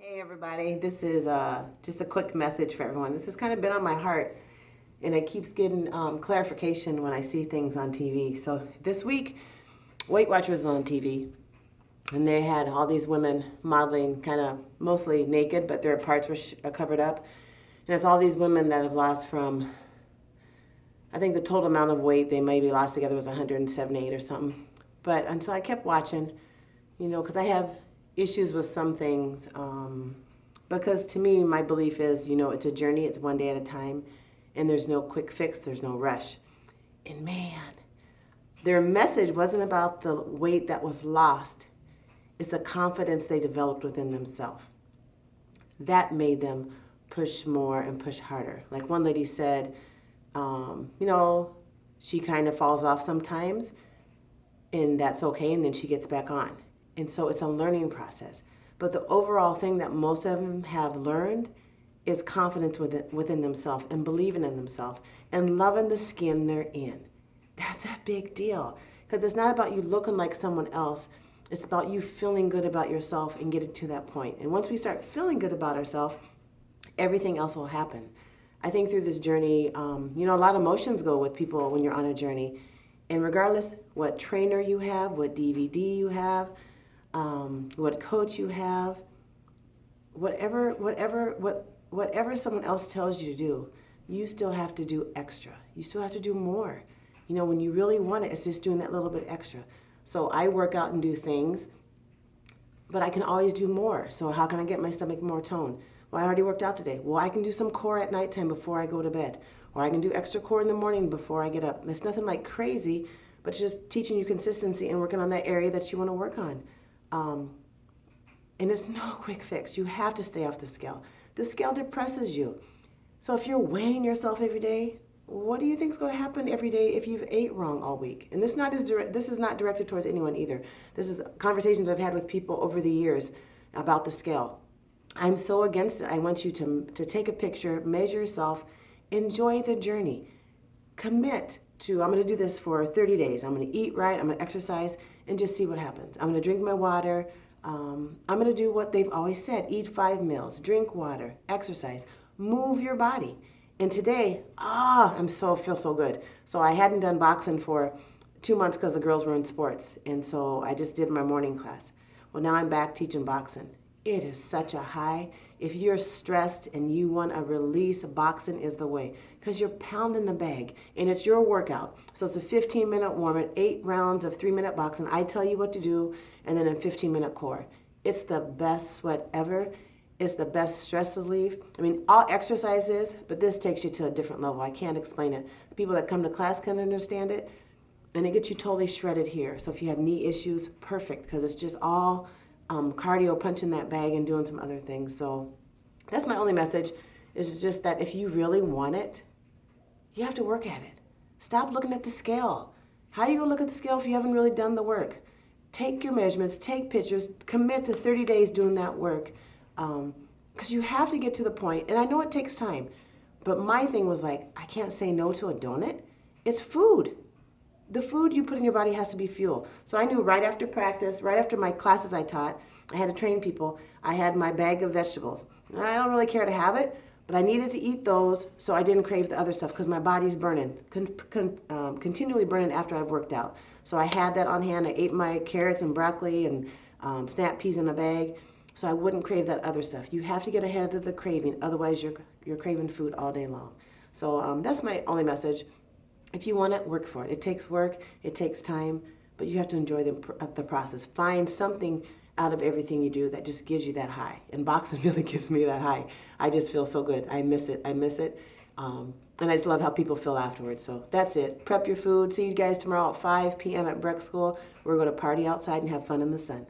Hey everybody, this is just a quick message for everyone. This has kind of been on my heart and it keeps getting clarification when I see things on TV. So this week, Weight Watchers was on TV and they had all these women modeling kind of mostly naked, but their parts were covered up. And it's all these women that have lost from, I think the total amount of weight they maybe lost together was 178 or something. But until I kept watching, because I have issues with some things. Because to me, my belief is, it's a journey, it's one day at a time, and there's no quick fix, there's no rush. And man, their message wasn't about the weight that was lost, it's the confidence they developed within themselves. That made them push more and push harder. Like one lady said, she kind of falls off sometimes, and that's okay, and then she gets back on. And so it's a learning process. But the overall thing that most of them have learned is confidence within themselves and believing in themselves and loving the skin they're in. That's a big deal because it's not about you looking like someone else. It's about you feeling good about yourself and getting to that point. And once we start feeling good about ourselves, everything else will happen. I think through this journey, a lot of emotions go with people when you're on a journey. And regardless what trainer you have, what DVD you have, what coach you have, whatever someone else tells you to do, you still have to do extra. You still have to do more. When you really want it, it's just doing that little bit extra. So I work out and do things, but I can always do more. So how can I get my stomach more toned? Well, I already worked out today. Well, I can do some core at nighttime before I go to bed. Or I can do extra core in the morning before I get up. It's nothing like crazy, but it's just teaching you consistency and working on that area that you want to work on. And it's no quick fix. You have to stay off the scale. The scale depresses you. So if you're weighing yourself every day, what do you think is going to happen every day if you've ate wrong all week? And this is not directed towards anyone either. This is conversations I've had with people over the years about the scale. I'm so against it. I want you to take a picture, measure yourself, enjoy the journey. Commit to, I'm going to do this for 30 days. I'm going to eat right, I'm going to exercise, and just see what happens. I'm going to drink my water. I'm going to do what they've always said. Eat 5 meals, drink water, exercise, move your body. And today, feel so good. So I hadn't done boxing for 2 months because the girls were in sports. And so I just did my morning class. Well, now I'm back teaching boxing. It is such a high. If you're stressed and you want a release, boxing is the way because you're pounding the bag and it's your workout. So it's a 15-minute warm-up, 8 rounds of 3-minute boxing. I tell you what to do, and then a 15-minute core. It's the best sweat ever. It's the best stress relief. I mean, all exercise is, but this takes you to a different level. I can't explain it. The people that come to class can understand it, and it gets you totally shredded here. So if you have knee issues, perfect, because it's just all cardio, punching that bag and doing some other things. So that's my only message, is just that if you really want it, you have to work at it. Stop looking at the scale. How are you going to look at the scale if you haven't really done the work? Take your measurements, take pictures, commit to 30 days doing that work. Because you have to get to the point, and I know it takes time, but my thing was like, I can't say no to a donut. It's food. The food you put in your body has to be fuel. So I knew right after practice, right after my classes I taught, I had to train people, I had my bag of vegetables. I don't really care to have it, but I needed to eat those so I didn't crave the other stuff because my body's burning, continually burning after I've worked out. So I had that on hand. I ate my carrots and broccoli and snap peas in a bag so I wouldn't crave that other stuff. You have to get ahead of the craving, otherwise you're craving food all day long. So that's my only message. If you want it, work for it. It takes work, it takes time, but you have to enjoy the process. Find something out of everything you do that just gives you that high. And boxing really gives me that high. I just feel so good. I miss it. And I just love how people feel afterwards. So that's it. Prep your food. See you guys tomorrow at 5 p.m. at Breck School. We're going to party outside and have fun in the sun.